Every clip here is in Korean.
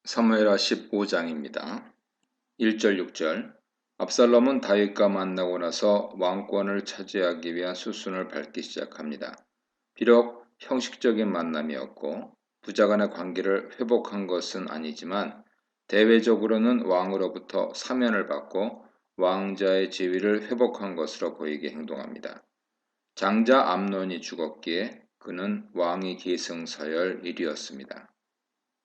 사무엘하 15장입니다. 1절 6절 압살롬은 다윗과 만나고 나서 왕권을 차지하기 위한 수순을 밟기 시작합니다. 비록 형식적인 만남이었고 부자간의 관계를 회복한 것은 아니지만 대외적으로는 왕으로부터 사면을 받고 왕자의 지위를 회복한 것으로 보이게 행동합니다. 장자 암논이 죽었기에 그는 왕위 계승서열 일이었습니다.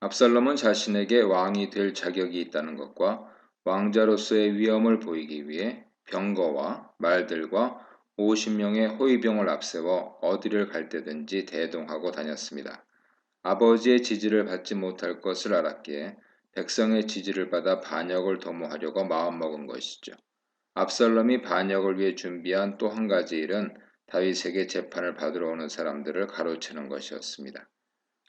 압살롬은 자신에게 왕이 될 자격이 있다는 것과 왕자로서의 위엄을 보이기 위해 병거와 말들과 50명의 호위병을 앞세워 어디를 갈 때든지 대동하고 다녔습니다. 아버지의 지지를 받지 못할 것을 알았기에 백성의 지지를 받아 반역을 도모하려고 마음먹은 것이죠. 압살롬이 반역을 위해 준비한 또 한 가지 일은 다윗에게 재판을 받으러 오는 사람들을 가로채는 것이었습니다.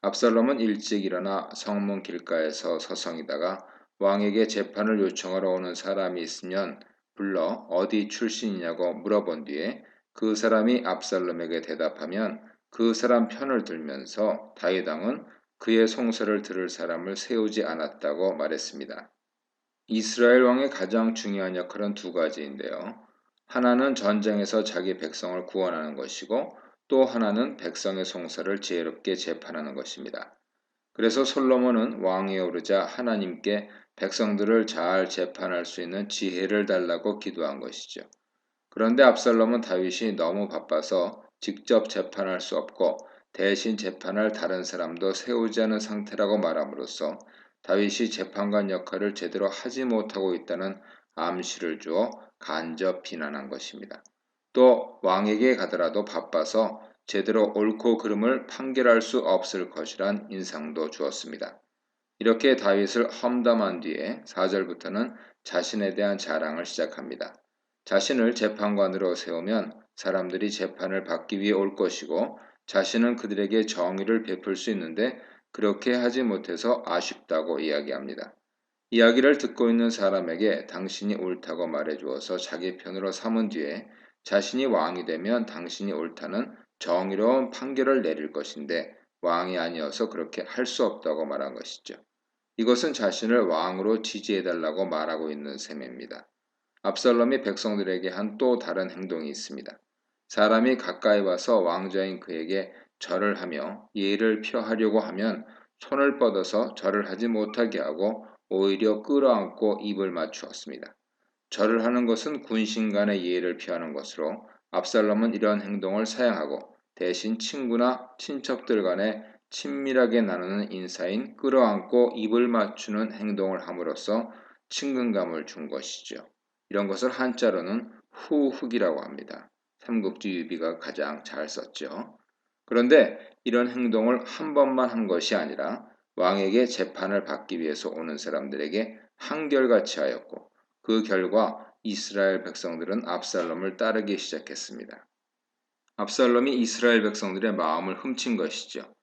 압살롬은 일찍 일어나 성문 길가에서 서성이다가 왕에게 재판을 요청하러 오는 사람이 있으면 불러 어디 출신이냐고 물어본 뒤에 그 사람이 압살롬에게 대답하면 그 사람 편을 들면서 다윗 왕은 그의 송사를 들을 사람을 세우지 않았다고 말했습니다. 이스라엘 왕의 가장 중요한 역할은 두 가지인데요. 하나는 전쟁에서 자기 백성을 구원하는 것이고 또 하나는 백성의 송사를 지혜롭게 재판하는 것입니다. 그래서 솔로몬은 왕위에 오르자 하나님께 백성들을 잘 재판할 수 있는 지혜를 달라고 기도한 것이죠. 그런데 압살롬은 다윗이 너무 바빠서 직접 재판할 수 없고 대신 재판할 다른 사람도 세우지 않은 상태라고 말함으로써 다윗이 재판관 역할을 제대로 하지 못하고 있다는 암시를 주어 간접 비난한 것입니다. 또 왕에게 가더라도 바빠서 제대로 옳고 그름을 판결할 수 없을 것이란 인상도 주었습니다. 이렇게 다윗을 험담한 뒤에 4절부터는 자신에 대한 자랑을 시작합니다. 자신을 재판관으로 세우면 사람들이 재판을 받기 위해 올 것이고 자신은 그들에게 정의를 베풀 수 있는데 그렇게 하지 못해서 아쉽다고 이야기합니다. 이야기를 듣고 있는 사람에게 당신이 옳다고 말해 주어서 자기 편으로 삼은 뒤에 자신이 왕이 되면 당신이 옳다는 정의로운 판결을 내릴 것인데 왕이 아니어서 그렇게 할 수 없다고 말한 것이죠. 이것은 자신을 왕으로 지지해달라고 말하고 있는 셈입니다. 압살롬이 백성들에게 한 또 다른 행동이 있습니다. 사람이 가까이 와서 왕자인 그에게 절을 하며 예를 표하려고 하면 손을 뻗어서 절을 하지 못하게 하고 오히려 끌어안고 입을 맞추었습니다. 절을 하는 것은 군신 간의 예를 표하는 것으로 압살롬은 이런 행동을 사양하고 대신 친구나 친척들 간에 친밀하게 나누는 인사인 끌어안고 입을 맞추는 행동을 함으로써 친근감을 준 것이죠. 이런 것을 한자로는 후흑이라고 합니다. 삼국지 유비가 가장 잘 썼죠. 그런데 이런 행동을 한 번만 한 것이 아니라 왕에게 재판을 받기 위해서 오는 사람들에게 한결같이 하였고 그 결과 이스라엘 백성들은 압살롬을 따르기 시작했습니다. 압살롬이 이스라엘 백성들의 마음을 훔친 것이죠.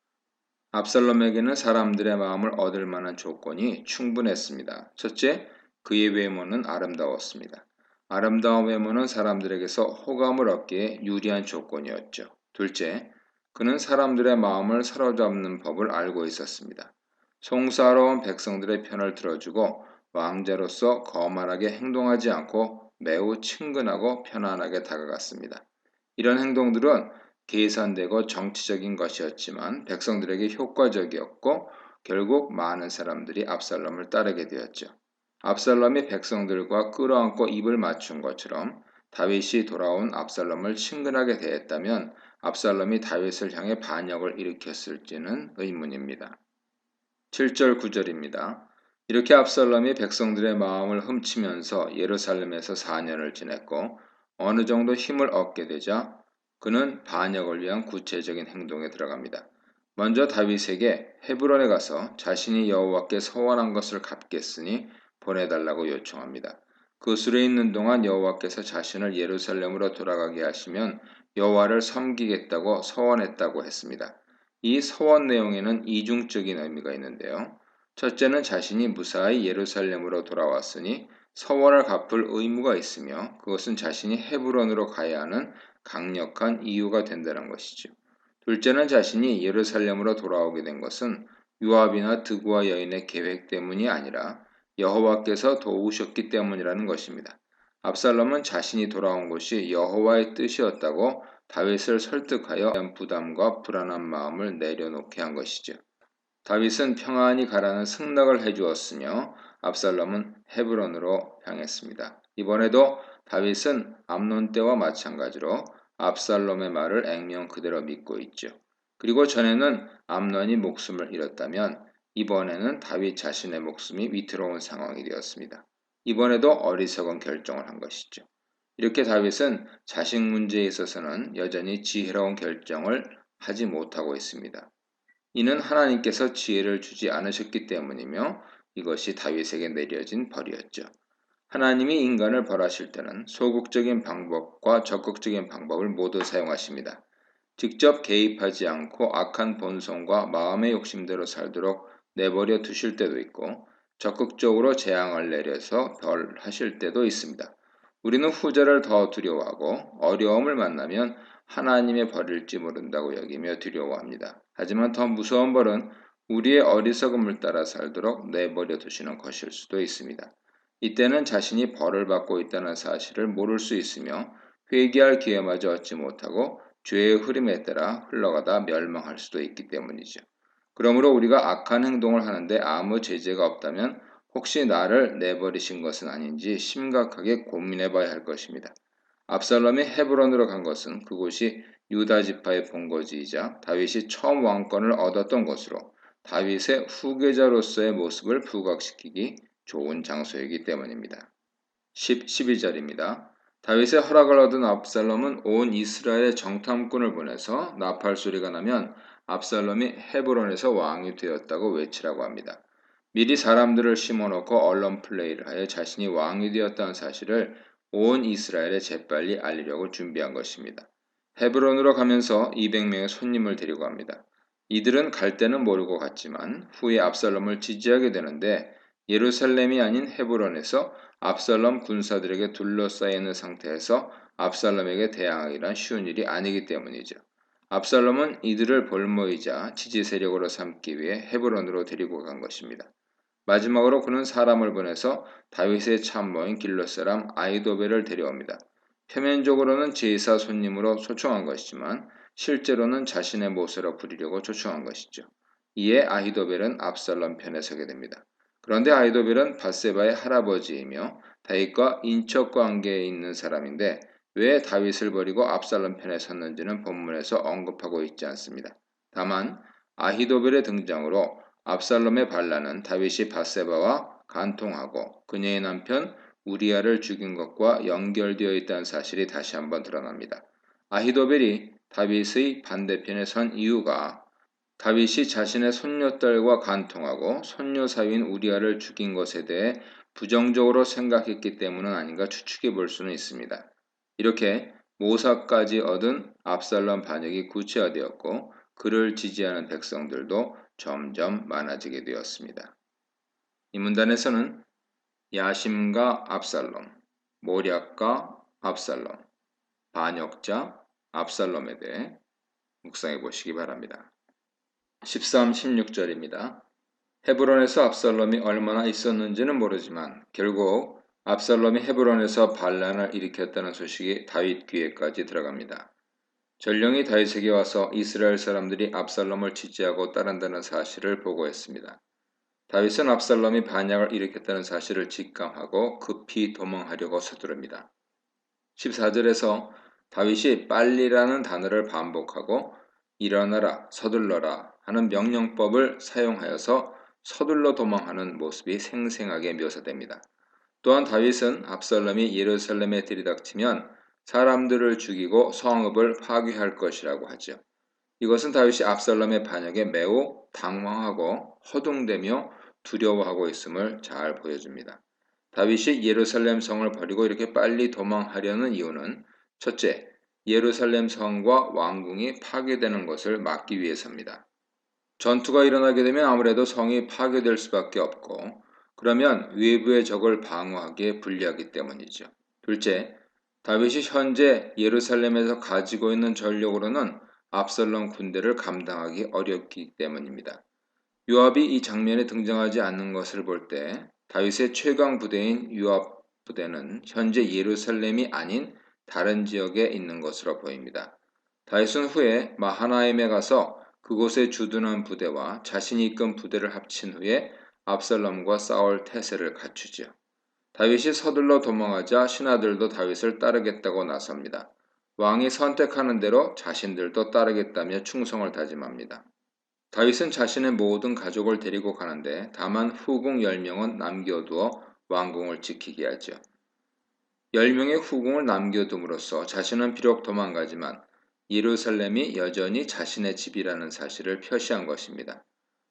압살롬에게는 사람들의 마음을 얻을 만한 조건이 충분했습니다. 첫째, 그의 외모는 아름다웠습니다. 아름다운 외모는 사람들에게서 호감을 얻기에 유리한 조건이었죠. 둘째, 그는 사람들의 마음을 사로잡는 법을 알고 있었습니다. 송사하러 온 백성들의 편을 들어주고 왕자로서 거만하게 행동하지 않고 매우 친근하고 편안하게 다가갔습니다. 이런 행동들은 계산되고 정치적인 것이었지만 백성들에게 효과적이었고 결국 많은 사람들이 압살롬을 따르게 되었죠. 압살롬이 백성들과 끌어안고 입을 맞춘 것처럼 다윗이 돌아온 압살롬을 친근하게 대했다면 압살롬이 다윗을 향해 반역을 일으켰을지는 의문입니다. 7절 9절입니다. 이렇게 압살롬이 백성들의 마음을 훔치면서 예루살렘에서 4년을 지냈고 어느 정도 힘을 얻게 되자 그는 반역을 위한 구체적인 행동에 들어갑니다. 먼저 다윗에게 헤브론에 가서 자신이 여호와께 서원한 것을 갚겠으니 보내달라고 요청합니다. 그 술에 있는 동안 여호와께서 자신을 예루살렘으로 돌아가게 하시면 여호와를 섬기겠다고 서원했다고 했습니다. 이 서원 내용에는 이중적인 의미가 있는데요. 첫째는 자신이 무사히 예루살렘으로 돌아왔으니 서원을 갚을 의무가 있으며 그것은 자신이 헤브론으로 가야 하는 강력한 이유가 된다는 것이죠. 둘째는 자신이 예루살렘으로 돌아오게 된 것은 요압이나 드구와 여인의 계획 때문이 아니라 여호와께서 도우셨기 때문이라는 것입니다. 압살롬은 자신이 돌아온 것이 여호와의 뜻이었다고 다윗을 설득하여 부담과 불안한 마음을 내려놓게 한 것이죠. 다윗은 평안히 가라는 승낙을 해주었으며 압살롬은 헤브론으로 향했습니다. 이번에도 다윗은 암논 때와 마찬가지로 압살롬의 말을 액면 그대로 믿고 있죠. 그리고 전에는 암논이 목숨을 잃었다면 이번에는 다윗 자신의 목숨이 위태로운 상황이 되었습니다. 이번에도 어리석은 결정을 한 것이죠. 이렇게 다윗은 자식 문제에 있어서는 여전히 지혜로운 결정을 하지 못하고 있습니다. 이는 하나님께서 지혜를 주지 않으셨기 때문이며 이것이 다윗에게 내려진 벌이었죠. 하나님이 인간을 벌하실 때는 소극적인 방법과 적극적인 방법을 모두 사용하십니다. 직접 개입하지 않고 악한 본성과 마음의 욕심대로 살도록 내버려 두실 때도 있고 적극적으로 재앙을 내려서 벌하실 때도 있습니다. 우리는 후자를 더 두려워하고 어려움을 만나면 하나님의 벌일지 모른다고 여기며 두려워합니다. 하지만 더 무서운 벌은 우리의 어리석음을 따라 살도록 내버려 두시는 것일 수도 있습니다. 이때는 자신이 벌을 받고 있다는 사실을 모를 수 있으며 회개할 기회마저 얻지 못하고 죄의 흐름에 따라 흘러가다 멸망할 수도 있기 때문이죠. 그러므로 우리가 악한 행동을 하는데 아무 제재가 없다면 혹시 나를 내버리신 것은 아닌지 심각하게 고민해 봐야 할 것입니다. 압살롬이 헤브론으로 간 것은 그곳이 유다 지파의 본거지이자 다윗이 처음 왕권을 얻었던 곳으로 다윗의 후계자로서의 모습을 부각시키기 좋은 장소이기 때문입니다. 12절입니다. 다윗의 허락을 얻은 압살롬은 온 이스라엘의 정탐꾼을 보내서 나팔 소리가 나면 압살롬이 헤브론에서 왕이 되었다고 외치라고 합니다. 미리 사람들을 심어놓고 언론 플레이를 하여 자신이 왕이 되었다는 사실을 온 이스라엘에 재빨리 알리려고 준비한 것입니다. 헤브론으로 가면서 200명의 손님을 데리고 갑니다. 이들은 갈 때는 모르고 갔지만 후에 압살롬을 지지하게 되는데 예루살렘이 아닌 헤브론에서 압살롬 군사들에게 둘러싸여 있는 상태에서 압살롬에게 대항하기란 쉬운 일이 아니기 때문이죠. 압살롬은 이들을 볼모이자 지지 세력으로 삼기 위해 헤브론으로 데리고 간 것입니다. 마지막으로 그는 사람을 보내서 다윗의 참모인 길롯 사람 아히도벨을 데려옵니다. 표면적으로는 제사 손님으로 초청한 것이지만 실제로는 자신의 모세로 부리려고 초청한 것이죠. 이에 아히도벨은 압살롬 편에 서게 됩니다. 그런데 아히도벨은 밧세바의 할아버지이며 다윗과 인척 관계에 있는 사람인데 왜 다윗을 버리고 압살롬 편에 섰는지는 본문에서 언급하고 있지 않습니다. 다만 아히도벨의 등장으로 압살롬의 반란은 다윗이 밧세바와 간통하고 그녀의 남편 우리아를 죽인 것과 연결되어 있다는 사실이 다시 한번 드러납니다. 아히도벨이 다윗의 반대편에 선 이유가 다윗이 자신의 손녀딸과 간통하고 손녀 사위인 우리아를 죽인 것에 대해 부정적으로 생각했기 때문은 아닌가 추측해 볼 수는 있습니다. 이렇게 모사까지 얻은 압살롬 반역이 구체화되었고 그를 지지하는 백성들도 점점 많아지게 되었습니다. 이 문단에서는 야심과 압살롬, 모략과 압살롬, 반역자 압살롬에 대해 묵상해 보시기 바랍니다. 13, 16절입니다. 헤브론에서 압살롬이 얼마나 있었는지는 모르지만 결국 압살롬이 헤브론에서 반란을 일으켰다는 소식이 다윗 귀에까지 들어갑니다. 전령이 다윗에게 와서 이스라엘 사람들이 압살롬을 지지하고 따른다는 사실을 보고했습니다. 다윗은 압살롬이 반역을 일으켰다는 사실을 직감하고 급히 도망하려고 서두릅니다. 14절에서 다윗이 빨리라는 단어를 반복하고 일어나라, 서둘러라 하는 명령법을 사용하여서 서둘러 도망하는 모습이 생생하게 묘사됩니다. 또한 다윗은 압살롬이 예루살렘에 들이닥치면 사람들을 죽이고 성읍을 파괴할 것이라고 하죠. 이것은 다윗이 압살롬의 반역에 매우 당황하고 허둥대며 두려워하고 있음을 잘 보여줍니다. 다윗이 예루살렘 성을 버리고 이렇게 빨리 도망하려는 이유는 첫째, 예루살렘 성과 왕궁이 파괴되는 것을 막기 위해서입니다. 전투가 일어나게 되면 아무래도 성이 파괴될 수밖에 없고 그러면 외부의 적을 방어하기에 불리하기 때문이죠. 둘째, 다윗이 현재 예루살렘에서 가지고 있는 전력으로는 압살롬 군대를 감당하기 어렵기 때문입니다. 요압이 이 장면에 등장하지 않는 것을 볼 때 다윗의 최강 부대인 요압 부대는 현재 예루살렘이 아닌 다른 지역에 있는 것으로 보입니다. 다윗은 후에 마하나임에 가서 그곳에 주둔한 부대와 자신이 이끈 부대를 합친 후에 압살롬과 싸울 태세를 갖추지요. 다윗이 서둘러 도망하자 신하들도 다윗을 따르겠다고 나섭니다. 왕이 선택하는 대로 자신들도 따르겠다며 충성을 다짐합니다. 다윗은 자신의 모든 가족을 데리고 가는데 다만 후궁 10명은 남겨두어 왕궁을 지키게 하죠. 10명의 후궁을 남겨둠으로써 자신은 비록 도망가지만 예루살렘이 여전히 자신의 집이라는 사실을 표시한 것입니다.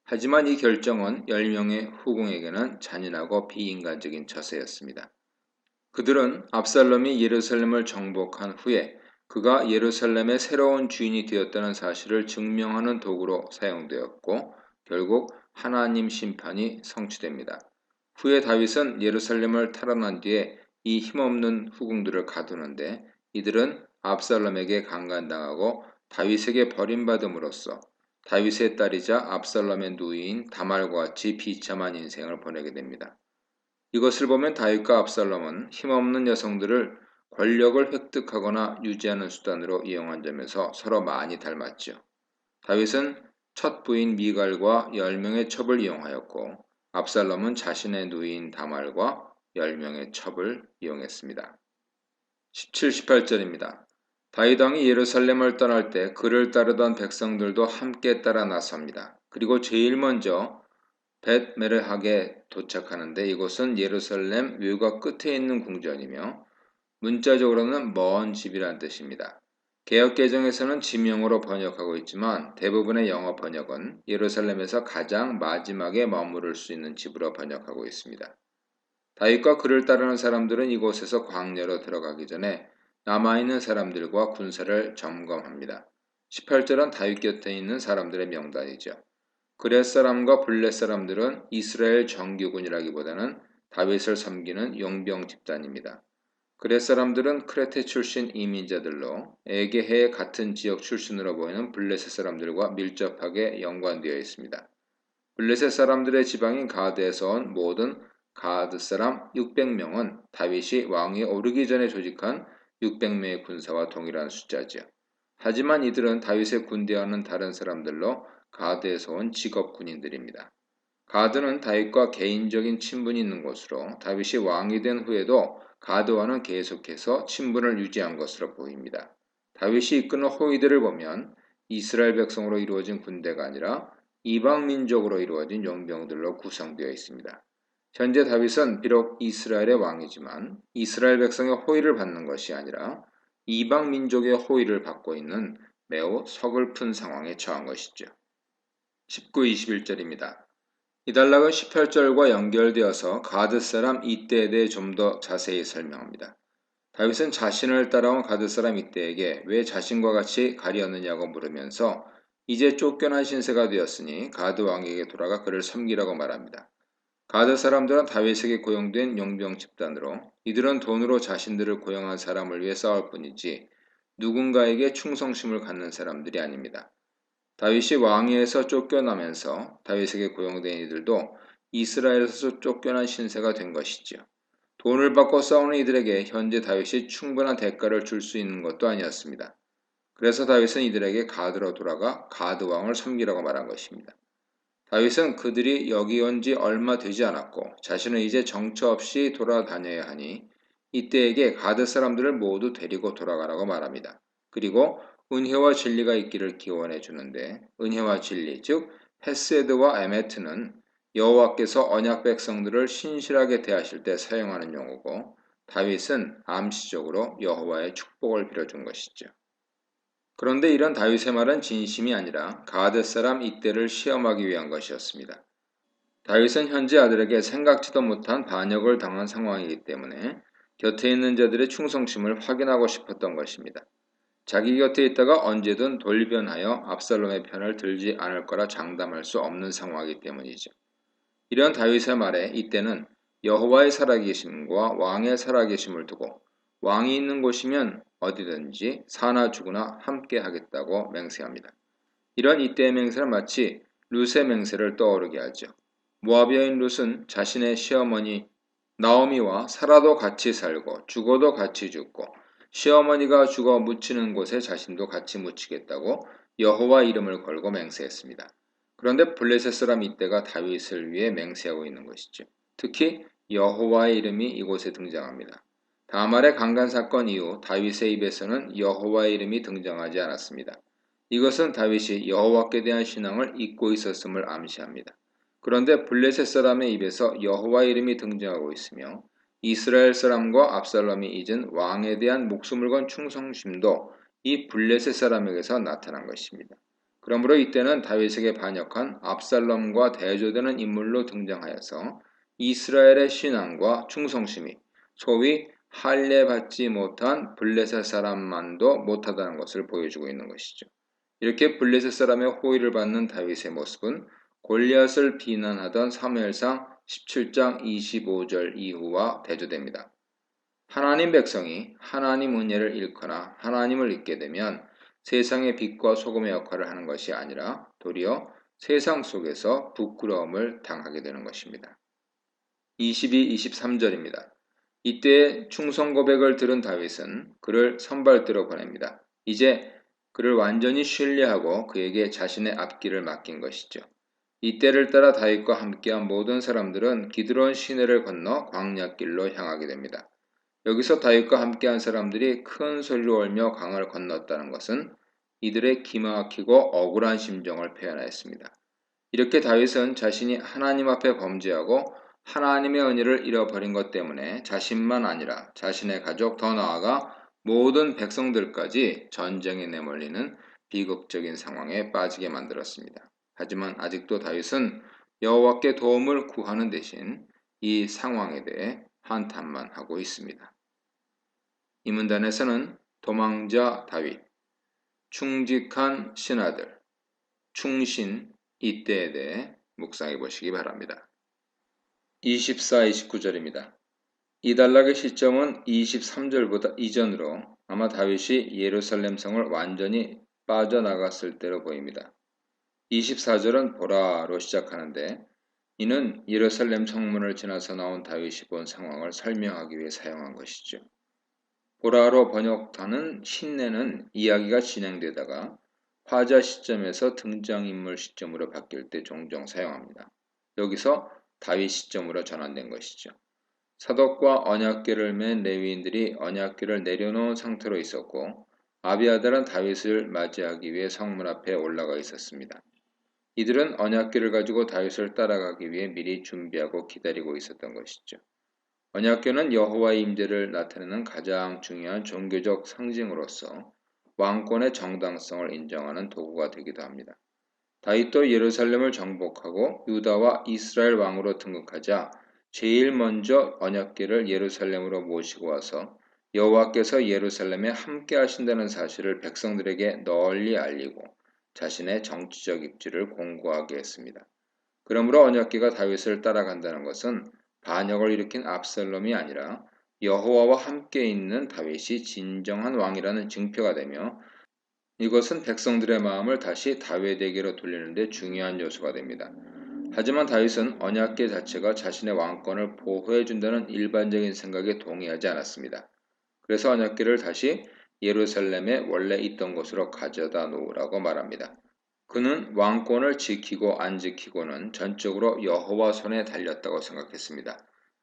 하지만 이 결정은 10명의 후궁에게는 잔인하고 비인간적인 처세였습니다. 그들은 압살롬이 예루살렘을 정복한 후에 그가 예루살렘의 새로운 주인이 되었다는 사실을 증명하는 도구로 사용되었고 결국 하나님 심판이 성취됩니다. 후에 다윗은 예루살렘을 탈환한 뒤에 이 힘없는 후궁들을 가두는데 이들은 압살롬에게 강간당하고 다윗에게 버림받음으로써 다윗의 딸이자 압살롬의 누이인 다말과 같이 비참한 인생을 보내게 됩니다. 이것을 보면 다윗과 압살롬은 힘없는 여성들을 권력을 획득하거나 유지하는 수단으로 이용한 점에서 서로 많이 닮았죠. 다윗은 첫 부인 미갈과 10명의 첩을 이용하였고 압살롬은 자신의 누이인 다말과 10명의 첩을 이용했습니다. 17, 18절입니다. 다윗 왕이 예루살렘을 떠날 때 그를 따르던 백성들도 함께 따라 나섭니다. 그리고 제일 먼저 벳메르하게 도착하는데 이곳은 예루살렘 외곽 끝에 있는 궁전이며 문자적으로는 먼 집이란 뜻입니다. 개역개정에서는 지명으로 번역하고 있지만 대부분의 영어 번역은 예루살렘에서 가장 마지막에 머무를 수 있는 집으로 번역하고 있습니다. 다윗과 그를 따르는 사람들은 이곳에서 광야로 들어가기 전에 남아있는 사람들과 군사를 점검합니다. 18절은 다윗 곁에 있는 사람들의 명단이죠. 그렛 사람과 블렛 사람들은 이스라엘 정규군이라기보다는 다윗을 섬기는 용병 집단입니다. 그렛 사람들은 크레테 출신 이민자들로 에게해의 같은 지역 출신으로 보이는 블렛 사람들과 밀접하게 연관되어 있습니다. 블레셋 사람들의 지방인 가드에서 온 모든 가드 사람 600명은 다윗이 왕위에 오르기 전에 조직한 600명의 군사와 동일한 숫자지요. 하지만 이들은 다윗의 군대와는 다른 사람들로 가드에서 온 직업 군인들입니다. 가드는 다윗과 개인적인 친분이 있는 곳으로 다윗이 왕이 된 후에도 가드와는 계속해서 친분을 유지한 것으로 보입니다. 다윗이 이끄는 호위들을 보면 이스라엘 백성으로 이루어진 군대가 아니라 이방 민족으로 이루어진 용병들로 구성되어 있습니다. 현재 다윗은 비록 이스라엘의 왕이지만 이스라엘 백성의 호위를 받는 것이 아니라 이방 민족의 호위를 받고 있는 매우 서글픈 상황에 처한 것이죠. 19, 21절입니다. 이 단락은 18절과 연결되어서 가드 사람 이때에 대해 좀 더 자세히 설명합니다. 다윗은 자신을 따라온 가드 사람 이때에게 왜 자신과 같이 가리었느냐고 물으면서 이제 쫓겨난 신세가 되었으니 가드 왕에게 돌아가 그를 섬기라고 말합니다. 가드 사람들은 다윗에게 고용된 용병 집단으로 이들은 돈으로 자신들을 고용한 사람을 위해 싸울 뿐이지 누군가에게 충성심을 갖는 사람들이 아닙니다. 다윗이 왕위에서 쫓겨나면서 다윗에게 고용된 이들도 이스라엘에서 쫓겨난 신세가 된 것이지요. 돈을 받고 싸우는 이들에게 현재 다윗이 충분한 대가를 줄 수 있는 것도 아니었습니다. 그래서 다윗은 이들에게 가드로 돌아가 가드 왕을 섬기라고 말한 것입니다. 다윗은 그들이 여기 온 지 얼마 되지 않았고 자신은 이제 정처 없이 돌아다녀야 하니 이때에게 가드 사람들을 모두 데리고 돌아가라고 말합니다. 그리고 은혜와 진리가 있기를 기원해 주는데 은혜와 진리 즉 헤세드와 에메트는 여호와께서 언약 백성들을 신실하게 대하실 때 사용하는 용어고 다윗은 암시적으로 여호와의 축복을 빌어준 것이죠. 그런데 이런 다윗의 말은 진심이 아니라 가드 사람 이때를 시험하기 위한 것이었습니다. 다윗은 현재 아들에게 생각지도 못한 반역을 당한 상황이기 때문에 곁에 있는 자들의 충성심을 확인하고 싶었던 것입니다. 자기 곁에 있다가 언제든 돌변하여 압살롬의 편을 들지 않을 거라 장담할 수 없는 상황이기 때문이죠. 이런 다윗의 말에 이때는 여호와의 살아계심과 왕의 살아계심을 두고 왕이 있는 곳이면 어디든지 사나 죽으나 함께 하겠다고 맹세합니다. 이런 이때의 맹세는 마치 룻의 맹세를 떠오르게 하죠. 모압 여인 룻은 자신의 시어머니 나오미와 살아도 같이 살고 죽어도 같이 죽고 시어머니가 죽어 묻히는 곳에 자신도 같이 묻히겠다고 여호와 이름을 걸고 맹세했습니다. 그런데 블레셋 사람 이때가 다윗을 위해 맹세하고 있는 것이죠. 특히 여호와의 이름이 이곳에 등장합니다. 다말의 강간 사건 이후 다윗의 입에서는 여호와의 이름이 등장하지 않았습니다. 이것은 다윗이 여호와께 대한 신앙을 잊고 있었음을 암시합니다. 그런데 블레셋 사람의 입에서 여호와의 이름이 등장하고 있으며 이스라엘 사람과 압살롬이 잊은 왕에 대한 목숨을 건 충성심도 이 블레셋 사람에게서 나타난 것입니다. 그러므로 이때는 다윗에게 반역한 압살롬과 대조되는 인물로 등장하여서 이스라엘의 신앙과 충성심이 소위 할례받지 못한 블레셋 사람만도 못하다는 것을 보여주고 있는 것이죠. 이렇게 블레셋 사람의 호의를 받는 다윗의 모습은 골리앗을 비난하던 사무엘상 17장 25절 이후와 대조됩니다. 하나님 백성이 하나님 은혜를 잃거나 하나님을 잊게 되면 세상의 빛과 소금의 역할을 하는 것이 아니라 도리어 세상 속에서 부끄러움을 당하게 되는 것입니다. 22, 23절입니다. 이때 충성 고백을 들은 다윗은 그를 선발대로 보냅니다. 이제 그를 완전히 신뢰하고 그에게 자신의 앞길을 맡긴 것이죠. 이때를 따라 다윗과 함께한 모든 사람들은 기드론 시내를 건너 광야길로 향하게 됩니다. 여기서 다윗과 함께한 사람들이 큰 소리로 울며 강을 건넜다는 것은 이들의 기막히고 억울한 심정을 표현하였습니다. 이렇게 다윗은 자신이 하나님 앞에 범죄하고 하나님의 은혜를 잃어버린 것 때문에 자신만 아니라 자신의 가족 더 나아가 모든 백성들까지 전쟁에 내몰리는 비극적인 상황에 빠지게 만들었습니다. 하지만 아직도 다윗은 여호와께 도움을 구하는 대신 이 상황에 대해 한탄만 하고 있습니다. 이 문단에서는 도망자 다윗, 충직한 신하들, 충신 이때에 대해 묵상해 보시기 바랍니다. 24, 29절입니다. 이 단락의 시점은 23절보다 이전으로 아마 다윗이 예루살렘 성을 완전히 빠져나갔을 때로 보입니다. 24절은 보라로 시작하는데 이는 예루살렘 성문을 지나서 나온 다윗이 본 상황을 설명하기 위해 사용한 것이죠. 보라로 번역하는 신내는 이야기가 진행되다가 화자 시점에서 등장인물 시점으로 바뀔 때 종종 사용합니다. 여기서 다윗 시점으로 전환된 것이죠. 사독과 언약궤를 맨 레위인들이 언약궤를 내려놓은 상태로 있었고 아비아달은 다윗을 맞이하기 위해 성문 앞에 올라가 있었습니다. 이들은 언약궤를 가지고 다윗을 따라가기 위해 미리 준비하고 기다리고 있었던 것이죠. 언약궤는 여호와의 임재를 나타내는 가장 중요한 종교적 상징으로서 왕권의 정당성을 인정하는 도구가 되기도 합니다. 다윗도 예루살렘을 정복하고 유다와 이스라엘 왕으로 등극하자 제일 먼저 언약궤를 예루살렘으로 모시고 와서 여호와께서 예루살렘에 함께 하신다는 사실을 백성들에게 널리 알리고 자신의 정치적 입지를 공고하게 했습니다. 그러므로 언약궤가 다윗을 따라간다는 것은 반역을 일으킨 압살롬이 아니라 여호와와 함께 있는 다윗이 진정한 왕이라는 증표가 되며 이것은 백성들의 마음을 다시 다윗에게로 돌리는 데 중요한 요소가 됩니다. 하지만 다윗은 언약궤 자체가 자신의 왕권을 보호해준다는 일반적인 생각에 동의하지 않았습니다. 그래서 언약궤를 다시 예루살렘에 원래 있던 곳으로 가져다 놓으라고 말합니다. 그는 왕권을 지키고 안 지키고는 전적으로 여호와 손에 달렸다고 생각했습니다.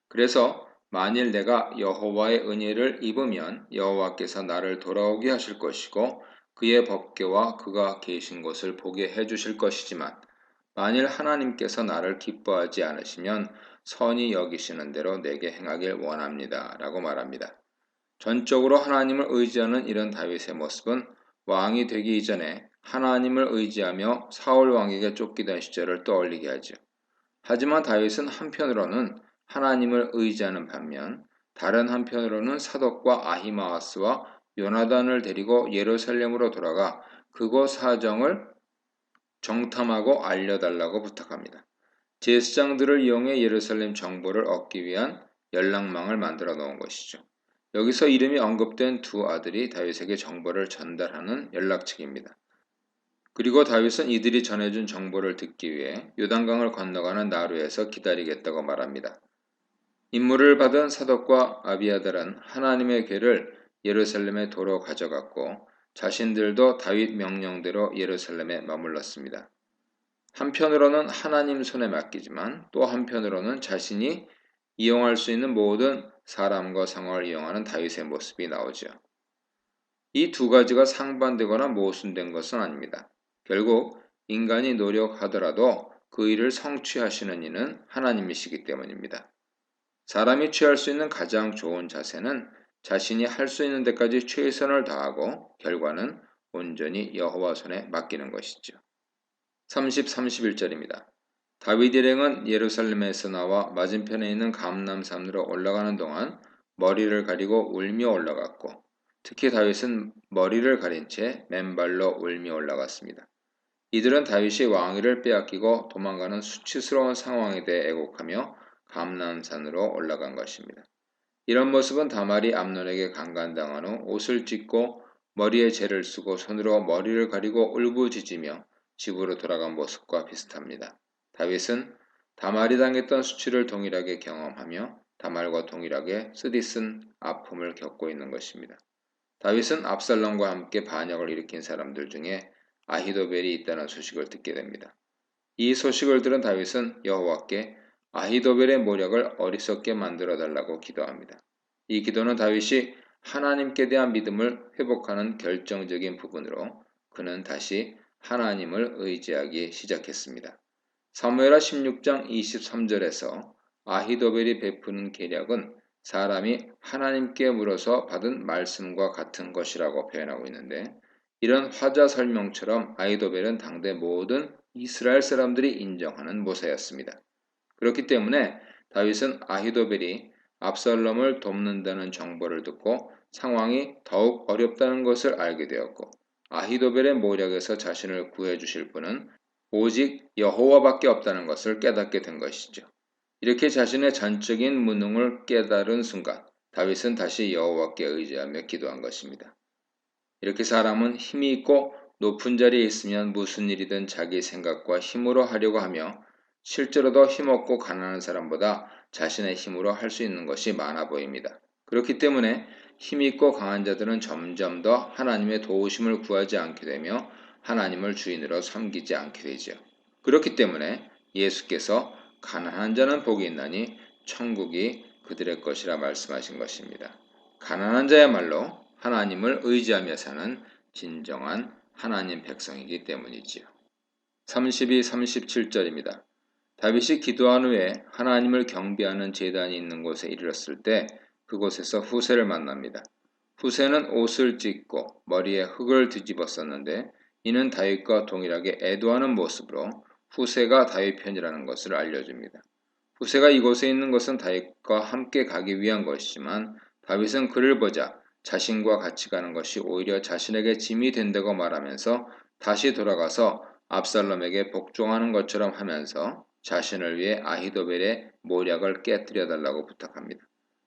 그래서 만일 내가 여호와의 은혜를 입으면 여호와께서 나를 돌아오게 하실 것이고 그의 법궤와 그가 계신 곳을 보게 해주실 것이지만 만일 하나님께서 나를 기뻐하지 않으시면 선히 여기시는 대로 내게 행하길 원합니다. 라고 말합니다. 전적으로 하나님을 의지하는 이런 다윗의 모습은 왕이 되기 이전에 하나님을 의지하며 사울 왕에게 쫓기던 시절을 떠올리게 하죠. 하지만 다윗은 한편으로는 하나님을 의지하는 반면 다른 한편으로는 사독과 아히마아스와 요나단을 데리고 예루살렘으로 돌아가 그곳 사정을 정탐하고 알려달라고 부탁합니다. 제사장들을 이용해 예루살렘 정보를 얻기 위한 연락망을 만들어 놓은 것이죠. 여기서 이름이 언급된 두 아들이 다윗에게 정보를 전달하는 연락책입니다. 그리고 다윗은 이들이 전해준 정보를 듣기 위해 요단강을 건너가는 나루에서 기다리겠다고 말합니다. 임무를 받은 사독과 아비아달은 하나님의 궤를 예루살렘에 도로 가져갔고 자신들도 다윗 명령대로 예루살렘에 머물렀습니다. 한편으로는 하나님 손에 맡기지만 또 한편으로는 자신이 이용할 수 있는 모든 사람과 상황을 이용하는 다윗의 모습이 나오죠. 이 두 가지가 상반되거나 모순된 것은 아닙니다. 결국 인간이 노력하더라도 그 일을 성취하시는 이는 하나님이시기 때문입니다. 사람이 취할 수 있는 가장 좋은 자세는 자신이 할 수 있는 데까지 최선을 다하고 결과는 온전히 여호와 손에 맡기는 것이죠. 30, 31절입니다. 다윗 일행은 예루살렘에서 나와 맞은편에 있는 감람산으로 올라가는 동안 머리를 가리고 울며 올라갔고 특히 다윗은 머리를 가린 채 맨발로 울며 올라갔습니다. 이들은 다윗이 왕위를 빼앗기고 도망가는 수치스러운 상황에 대해 애곡하며 감람산으로 올라간 것입니다. 이런 모습은 다말이 암논에게 강간당한 후 옷을 찢고 머리에 재를 쓰고 손으로 머리를 가리고 울부짖으며 집으로 돌아간 모습과 비슷합니다. 다윗은 다말이 당했던 수치를 동일하게 경험하며 다말과 동일하게 쓰디쓴 아픔을 겪고 있는 것입니다. 다윗은 압살롬과 함께 반역을 일으킨 사람들 중에 아히도벨이 있다는 소식을 듣게 됩니다. 이 소식을 들은 다윗은 여호와께 아히도벨의 모략을 어리석게 만들어 달라고 기도합니다. 이 기도는 다윗이 하나님께 대한 믿음을 회복하는 결정적인 부분으로 그는 다시 하나님을 의지하기 시작했습니다. 사무엘하 16장 23절에서 아히도벨이 베푸는 계략은 사람이 하나님께 물어서 받은 말씀과 같은 것이라고 표현하고 있는데 이런 화자 설명처럼 아히도벨은 당대 모든 이스라엘 사람들이 인정하는 모세였습니다. 그렇기 때문에 다윗은 아히도벨이 압살롬을 돕는다는 정보를 듣고 상황이 더욱 어렵다는 것을 알게 되었고 아히도벨의 모략에서 자신을 구해주실 분은 오직 여호와밖에 없다는 것을 깨닫게 된 것이죠. 이렇게 자신의 전적인 무능을 깨달은 순간 다윗은 다시 여호와께 의지하며 기도한 것입니다. 이렇게 사람은 힘이 있고 높은 자리에 있으면 무슨 일이든 자기 생각과 힘으로 하려고 하며 실제로도 힘없고 가난한 사람보다 자신의 힘으로 할 수 있는 것이 많아 보입니다. 그렇기 때문에 힘이 있고 강한 자들은 점점 더 하나님의 도우심을 구하지 않게 되며 하나님을 주인으로 섬기지 않게 되죠. 그렇기 때문에 예수께서 가난한 자는 복이 있나니 천국이 그들의 것이라 말씀하신 것입니다. 가난한 자야말로 하나님을 의지하며 사는 진정한 하나님 백성이기 때문이지요. 32, 37절입니다. 다윗이 기도한 후에 하나님을 경배하는 제단이 있는 곳에 이르렀을 때 그곳에서 후세를 만납니다. 후세는 옷을 찢고 머리에 흙을 뒤집어 썼는데 이는 다윗과 동일하게 애도하는 모습으로 후세가 다윗 편이라는 것을 알려줍니다. 후세가 이곳에 있는 것은 다윗과 함께 가기 위한 것이지만 다윗은 그를 보자 자신과 같이 가는 것이 오히려 자신에게 짐이 된다고 말하면서 다시 돌아가서 압살롬에게 복종하는 것처럼 하면서 자신을 위해 아히도벨의 모략을 깨뜨려 달라고 부탁합니다.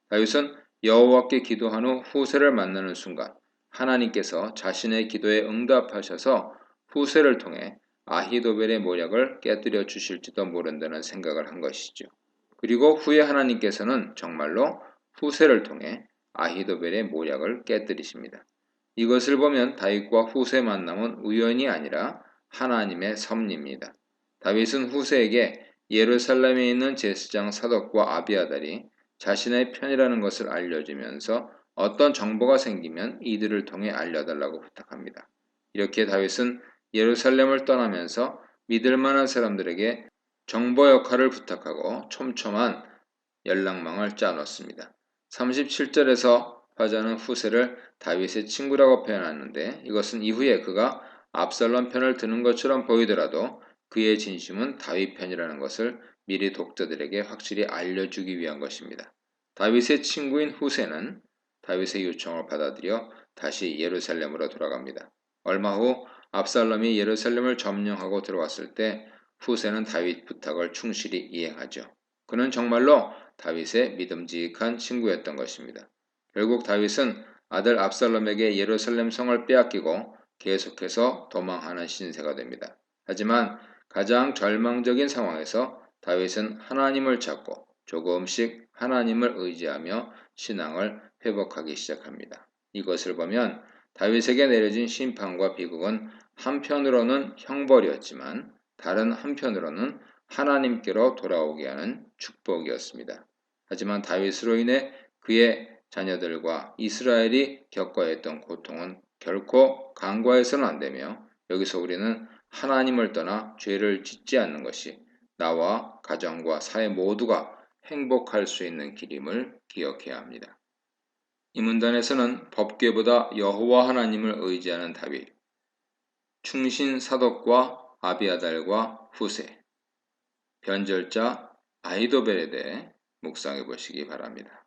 다윗은 여호와께 기도한 후 후세를 만나는 순간 하나님께서 자신의 기도에 응답하셔서 후세를 통해 아히도벨의 모략을 깨뜨려 주실지도 모른다는 생각을 한 것이죠. 그리고 후에 하나님께서는 정말로 후세를 통해 아히도벨의 모략을 깨뜨리십니다. 이것을 보면 다윗과 후세 만남은 우연이 아니라 하나님의 섭리입니다. 다윗은 후세에게 예루살렘에 있는 제사장 사독과 아비아달이 자신의 편이라는 것을 알려주면서 어떤 정보가 생기면 이들을 통해 알려달라고 부탁합니다. 이렇게 다윗은 예루살렘을 떠나면서 믿을 만한 사람들에게 정보 역할을 부탁하고 촘촘한 연락망을 짜놓습니다. 37절에서 화자는 후세를 다윗의 친구라고 표현하는데 이것은 이후에 그가 압살롬 편을 드는 것처럼 보이더라도 그의 진심은 다윗 편이라는 것을 미리 독자들에게 확실히 알려주기 위한 것입니다. 다윗의 친구인 후세는 다윗의 요청을 받아들여 다시 예루살렘으로 돌아갑니다. 얼마 후 압살롬이 예루살렘을 점령하고 들어왔을 때 후세는 다윗 부탁을 충실히 이행하죠. 그는 정말로 다윗의 믿음직한 친구였던 것입니다. 결국 다윗은 아들 압살롬에게 예루살렘 성을 빼앗기고 계속해서 도망하는 신세가 됩니다. 하지만 가장 절망적인 상황에서 다윗은 하나님을 찾고 조금씩 하나님을 의지하며 신앙을 회복하기 시작합니다. 이것을 보면 다윗에게 내려진 심판과 비극은 한편으로는 형벌이었지만 다른 한편으로는 하나님께로 돌아오게 하는 축복이었습니다. 하지만 다윗으로 인해 그의 자녀들과 이스라엘이 겪어야 했던 고통은 결코 간과해서는 안 되며 여기서 우리는 하나님을 떠나 죄를 짓지 않는 것이 나와 가정과 사회 모두가 행복할 수 있는 길임을 기억해야 합니다. 이 문단에서는 법궤보다 여호와 하나님을 의지하는 다윗, 충신 사독과 아비아달과 후세, 변절자 아히도벨에 대해 묵상해 보시기 바랍니다.